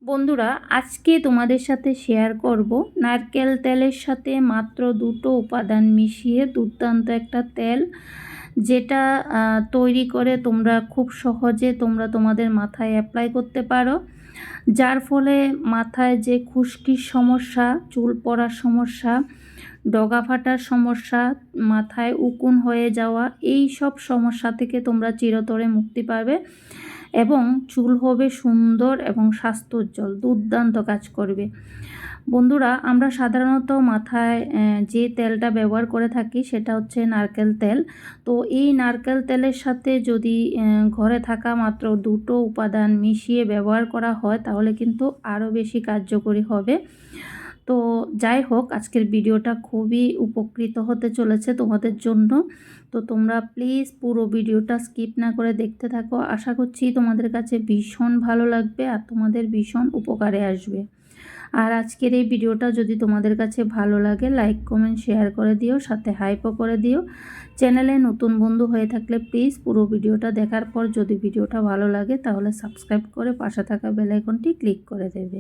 বন্ধুরা, আজকে তোমাদের সাথে শেয়ার করব নারকেল তেলের সাথে মাত্র দুটো উপাদান মিশিয়ে দুর্দান্ত একটা তেল, যেটা তৈরি করে তোমরা খুব সহজে তোমাদের মাথায় অ্যাপ্লাই করতে পারো। যার ফলে মাথায় যে খুশকির সমস্যা, চুল পড়ার সমস্যা, ডগা ফাটার সমস্যা, মাথায় উকুন হয়ে যাওয়া, এই সব সমস্যা থেকে তোমরা চিরতরে মুক্তি পাবে এবং চুল হবে সুন্দর এবং স্বাস্থ্যোজ্জ্বল, দুর্দান্ত কাজ করবে। বন্ধুরা, আমরা সাধারণত মাথায় যে তেলটা ব্যবহার করে থাকি সেটা হচ্ছে নারকেল তেল। তো এই নারকেল তেলের সাথে যদি ঘরে থাকা মাত্র দুটো উপাদান মিশিয়ে ব্যবহার করা হয় তাহলে কিন্তু আরও বেশি কার্যকরী হবে। তো যাই হোক, আজকের ভিডিওটা খুবই উপকৃত হতে চলেছে তোমাদের জন্য। তো তোমরা প্লিজ পুরো ভিডিওটা স্কিপ না করে দেখতে থাকো। আশা করছি তোমাদের কাছে ভীষণ ভালো লাগবে আর তোমাদের ভীষণ উপকারে আসবে। আর আজকের এই ভিডিওটা যদি তোমাদের কাছে ভালো লাগে, লাইক কমেন্ট শেয়ার করে দিও, সাথে হাইপও করে দিও। চ্যানেলে নতুন বন্ধু হয়ে থাকলে প্লিজ পুরো ভিডিওটা দেখার পর যদি ভিডিওটা ভালো লাগে তাহলে সাবস্ক্রাইব করে পাশে থাকা বেল আইকনটি ক্লিক করে দেবে।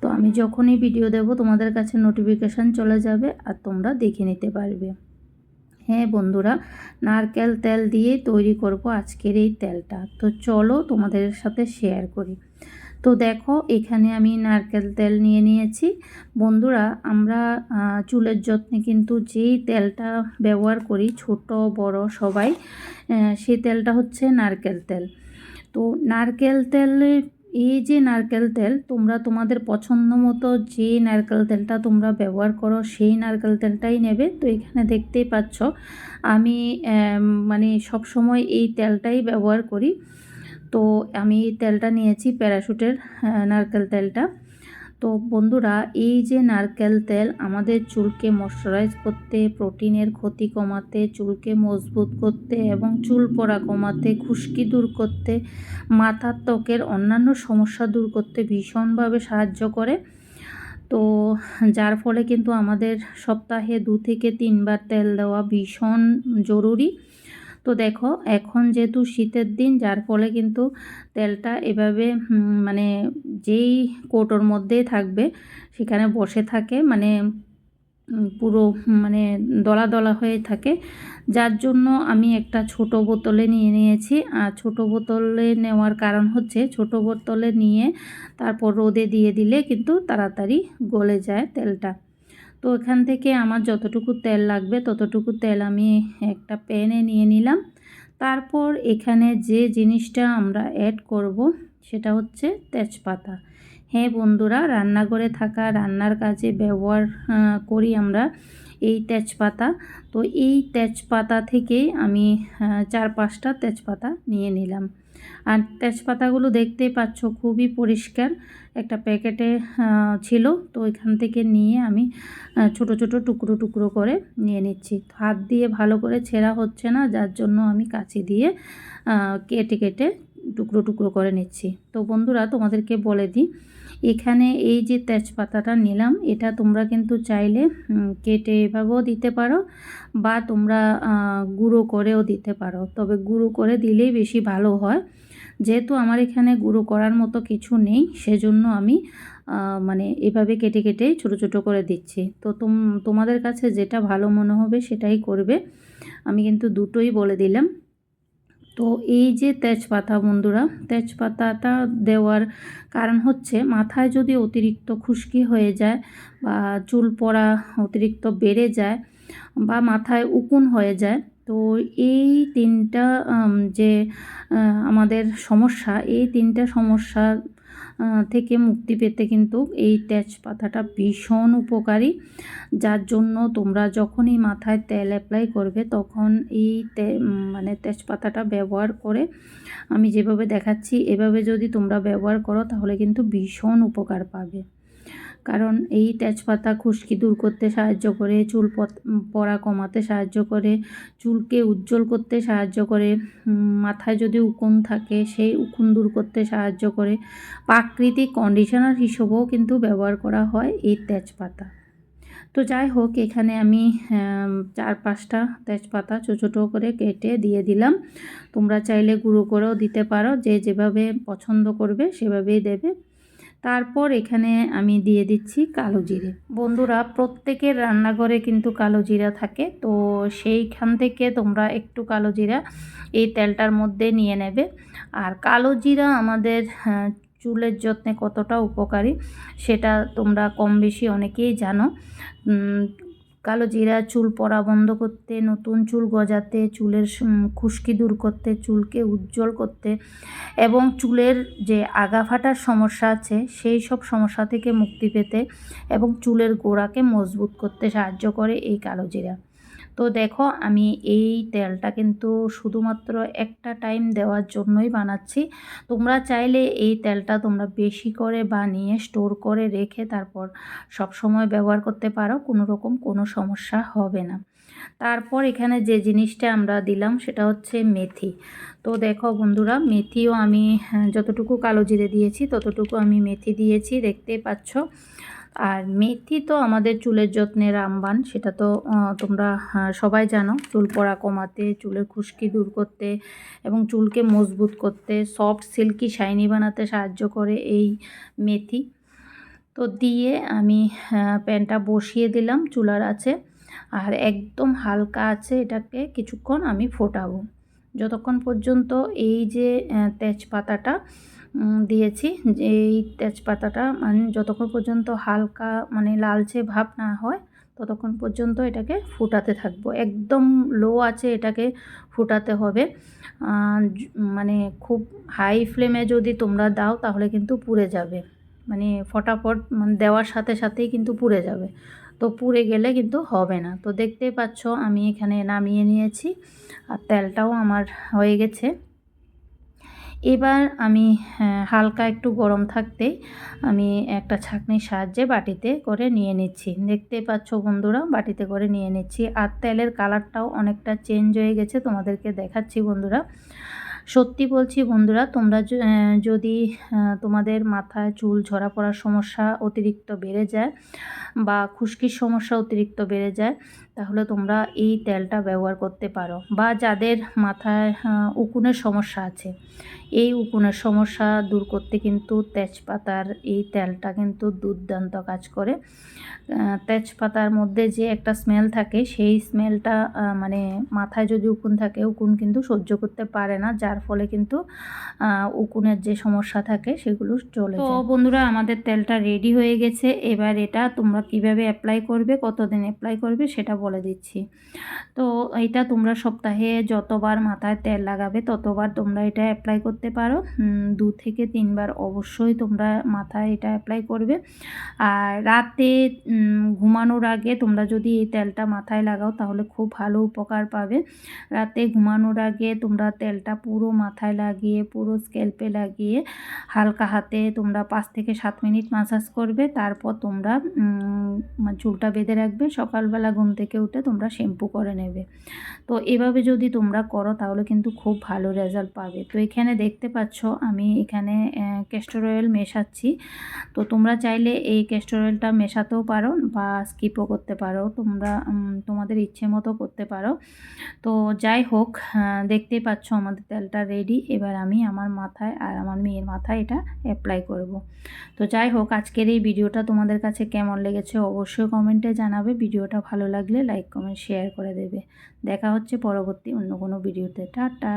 তো আমি যখনই ভিডিও দেব তোমাদের কাছে নোটিফিকেশান চলে যাবে আর তোমরা দেখে নিতে পারবে। হ্যাঁ বন্ধুরা, নারকেল তেল দিয়ে তৈরি করব আজকের এই তেলটা। তো চলো তোমাদের সাথে শেয়ার করি। তো দেখো, এখানে আমি নারকেল তেল নিয়ে নিয়েছি। বন্ধুরা, আমরা চুলের যত্নে কিন্তু যেই তেলটা ব্যবহার করি, ছোট বড় সবাই, সেই তেলটা হচ্ছে নারকেল তেল। তো নারকেল তেলের এই যে নারকেল তেল, তোমরা তোমাদের পছন্দ মতো যে নারকেল তেলটা তোমরা ব্যবহার করো সেই নারকেল তেলটাই নেবে। তো এখানে দেখতেই পাচ্ছ আমি মানে সব সময় এই তেলটাই ব্যবহার করি। তো আমি তেলটা নিয়েছি প্যারাশুটের নারকেল তেলটা। তো বন্ধুরা, এই যে নারকেল তেল আমাদের চুলকে ময়শ্চারাইজ করতে, প্রোটিনের ক্ষতি কমাতে, চুলকে মজবুত করতে এবং চুল পড়া কমাতে, খুশকি দূর করতে, মাথার ত্বকের অন্যান্য সমস্যা দূর করতে ভীষণভাবে সাহায্য করে। তো যার ফলে কিন্তু আমাদের সপ্তাহে 2 থেকে 3 বার তেল দেওয়া ভীষণ জরুরি। তো দেখো, এখন যেহেতু শীতের দিন, যার ফলে কিন্তু তেলটা এভাবে মানে যেই কৌটোর মধ্যেই থাকবে সেখানে বসে থাকে, মানে পুরো মানে দলা দলা হয়ে থাকে। যার জন্য আমি একটা ছোট বোতলে নিয়ে নিয়েছি। আর ছোট বোতলে নেওয়ার কারণ হচ্ছে, ছোট বোতলে নিয়ে তারপর রোদে দিয়ে দিলে কিন্তু তাড়াতাড়ি গলে যায় তেলটা। তো এখান থেকে আমার যতটুকু তেল লাগবে ততটুকু তেল আমি একটা প্যানে নিয়ে নিলাম। তারপর এখানে যে জিনিসটা আমরা অ্যাড করব সেটা হচ্ছে তেজপাতা। হ্যাঁ বন্ধুরা, রান্নাঘরে থাকা রান্নার কাজে ব্যবহার করি আমরা এই তেজপাতা। তো এই তেজপাতা থেকেই আমি 4-5টা তেজপাতা নিয়ে নিলাম। আর তেজপাতাগুলো দেখতেই পাচ্ছ খুবই পরিষ্কার, একটা প্যাকেটে ছিল। তো এখান থেকে নিয়ে আমি ছোট ছোট টুকরো টুকরো করে নিয়ে নিচ্ছি। হাত দিয়ে ভালো করে ছেঁড়া হচ্ছে না, যার জন্য আমি কাঁচি দিয়ে কেটে কেটে টুকরো টুকরো করে নিচ্ছি। তো বন্ধুরা, তোমাদেরকে বলে দিই, এখানে এই যে তেজপাতাটা নিলাম, এটা তোমরা কিন্তু চাইলে কেটে এভাবেও দিতে পারো বা তোমরা গুঁড়ো করেও দিতে পারো। তবে গুঁড়ো করে দিলেই বেশি ভালো হয়। যেহেতু আমার এখানে গুঁড়ো করার মতো কিছু নেই, সেজন্য আমি মানে এভাবে কেটে কেটে ছোট ছোট করে দিচ্ছি। তো তোমাদের কাছে যেটা ভালো মনে হবে সেটাই করবে। আমি কিন্তু দুটোই বলে দিলাম। তো এই যে তেজপাতা বন্ধুরা, তেজপাতাটা দেওয়ার কারণ হচ্ছে, মাথায় যদি অতিরিক্ত খুশকি হয়ে যায় বা চুল পড়া অতিরিক্ত বেড়ে যায় বা মাথায় উকুন হয়ে যায়, তো এই তিনটা যে আমাদের সমস্যা, এই তিনটা সমস্যা থেকে মুক্তি পেতে কিন্তু এই তেজপাতাটা ভীষণ উপকারী। যার জন্য তোমরা যখনই মাথায় তেল অ্যাপ্লাই করবে তখন এই মানে তেজপাতাটা ব্যবহার করে, আমি যেভাবে দেখাচ্ছি এভাবে যদি তোমরা ব্যবহার করো তাহলে কিন্তু ভীষণ উপকার পাবে। কারণ এই তেজপাতা খুশকি দূর করতে সাহায্য করে, চুল পড়া কমাতে সাহায্য করে, চুলকে উজ্জ্বল করতে সাহায্য করে, মাথায় যদি উকুন থাকে সেই উকুন দূর করতে সাহায্য করে, প্রাকৃতিক কন্ডিশনার হিসেবেও কিন্তু ব্যবহার করা হয় এই তেজপাতা। তো যাই হোক, এখানে আমি 4-5টা তেজপাতা ছোটো ছোটো করে কেটে দিয়ে দিলাম। তোমরা চাইলে গুঁড়ো করেও দিতে পারো, যে যেভাবে পছন্দ করবে সেভাবেই দেবে। তারপর এখানে আমি দিয়ে দিচ্ছি কালো জিরে। বন্ধুরা, প্রত্যেকের রান্নাঘরে কিন্তু কালো জিরা থাকে, তো সেইখান থেকে তোমরা একটু কালো জিরা এই তেলটার মধ্যে নিয়ে নেবে। আর কালো জিরা আমাদের চুলের যত্নে কতটা উপকারী সেটা তোমরা কম বেশি অনেকেই জানো। কালো জিরা চুল পড়া বন্ধ করতে, নতুন চুল গজাতে, চুলের খুশকি দূর করতে, চুলকে উজ্জ্বল করতে এবং চুলের যে আগা ফাটার সমস্যা আছে সেই সব সমস্যা থেকে মুক্তি পেতে এবং চুলের গোড়াকে মজবুত করতে সাহায্য করে এই কালো জিরা। তো দেখো, আমি এই তেলটা কিন্তু শুধুমাত্র একটা টাইম দেওয়ার জন্যই বানাচ্ছি। তোমরা চাইলে এই তেলটা তোমরা বেশি করে বানিয়ে স্টোর করে রেখে তারপর সব সময় ব্যবহার করতে পারো, কোনো সমস্যা হবে না। তারপর এখানে যে জিনিসটা আমরা দিলাম সেটা হচ্ছে মেথি। তো দেখো বন্ধুরা, মেথিও আমি যতটুকু কালো জিরে দিয়েছি ততটুকু আমি মেথি দিয়েছি, দেখতেই পাচ্ছ। আর মেথি তো আমাদের চুলের যত্নে রামবাণ, সেটা তো তোমরা সবাই জানো। চুল পড়া কমাতে, চুলের খুশকি দূর করতে এবং চুলকে মজবুত করতে, সফট সিল্কি শাইনি বানাতে সাহায্য করে এই মেথি। তো দিয়ে আমি প্যানটা বসিয়ে দিলাম চুলার আছে, আর একদম হালকা আছে এটাকে কিছুক্ষণ আমি ফোটাবো, যতক্ষণ পর্যন্ত এই যে তেজপাতাটা দিয়েছি, যে এই তেজপাতাটা মানে যতক্ষণ পর্যন্ত হালকা মানে লালচে ভাব না হয় ততক্ষণ পর্যন্ত এটাকে ফুটাতে থাকবো। একদম লো আছে এটাকে ফুটাতে হবে। মানে খুব হাই ফ্লেমে যদি তোমরা দাও তাহলে কিন্তু পুড়ে যাবে, মানে ফটাফট মানে দেওয়ার সাথে সাথেই কিন্তু পুড়ে যাবে। তো পুড়ে গেলে কিন্তু হবে না। তো দেখতেই পাচ্ছ আমি এখানে নামিয়ে নিয়েছি আর তেলটাও আমার হয়ে গেছে। এবার আমি হালকা একটু গরম থাকতেই আমি একটা ছাঁকনির সাহায্যে বাটিতে করে নিয়ে নিচ্ছি। দেখতেই পাচ্ছ বন্ধুরা, বাটিতে করে নিয়ে নিচ্ছি। আর তেলের কালারটাও অনেকটা চেঞ্জ হয়ে গেছে, তোমাদেরকে দেখাচ্ছি বন্ধুরা। সত্যি বলছি বন্ধুরা, তোমরা যদি তোমাদের মাথায় চুল ঝরা পড়ার সমস্যা অতিরিক্ত বেড়ে যায় বা খুশকির সমস্যা অতিরিক্ত বেড়ে যায় তাহলে তোমরা এই তেলটা ব্যবহার করতে পারো। বা যাদের মাথায় উকুনের সমস্যা আছে, এই উকুনের সমস্যা দূর করতে কিন্তু তেজপাতার এই তেলটা কিন্তু দুর্দান্ত কাজ করে। তেজপাতার মধ্যে যে একটা স্মেল থাকে সেই স্মেলটা মানে মাথায় যদি উকুন থাকে, উকুন কিন্তু সহ্য করতে পারে না, যার ফলে কিন্তু উকুনের যে সমস্যা থাকে সেগুলো চলে যায়। তো বন্ধুরা, আমাদের তেলটা রেডি হয়ে গেছে। এবার এটা তোমরা কিভাবে অ্যাপ্লাই করবে, কতদিন অ্যাপ্লাই করবে সেটা বলে দিচ্ছি। তো এটা তোমরা সপ্তাহে যতবার মাথায় তেল লাগাবে ততবার তোমরা এটা অ্যাপ্লাই করতে পারো। 2 থেকে 3 বার অবশ্যই তোমরা মাথায় এটা অ্যাপ্লাই করবে। আর রাতে ঘুমানোর আগে তোমরা যদি এই তেলটা মাথায় লাগাও তাহলে খুব ভালো উপকার পাবে। রাতে ঘুমানোর আগে তোমরা তেলটা পুরো মাথায় লাগিয়ে, পুরো স্ক্যাল্পে লাগিয়ে হালকা হাতে তোমরা 5 থেকে 7 মিনিট ম্যাসাজ করবে। তারপর তোমরা চুলটা বেঁধে রাখবে, সকালবেলা ঘুম থেকে উঠে তোমরা শ্যাম্পু করে নেবে। তো এভাবে যদি তোমরা করো তাহলে কিন্তু খুব ভালো রেজাল্ট পাবে। তো এখানে দেখতে পাচ্ছ আমি এখানে ক্যাস্টর অয়েল মেশাচ্ছি। তো তোমরা চাইলে এই ক্যাস্টর অয়েলটা মেশাতেও পারো বা স্কিপও করতে পারো, তোমরা তোমাদের ইচ্ছে মতো করতে পারো। তো যাই হোক, দেখতেই পাচ্ছ আমাদের তেলটা রেডি। এবার আমি আমার মাথায় আর আমার মেয়ের মাথায় এটা অ্যাপ্লাই করব। তো যাই হোক, আজকের এই ভিডিওটা তোমাদের কাছে কেমন লেগেছে অবশ্যই কমেন্টে জানাবে। ভিডিওটা ভালো লাগলে লাইক কমেন্ট শেয়ার করে দেবে। দেখা হচ্ছে পরবর্তী অন্য কোনো ভিডিওতে। টাটা।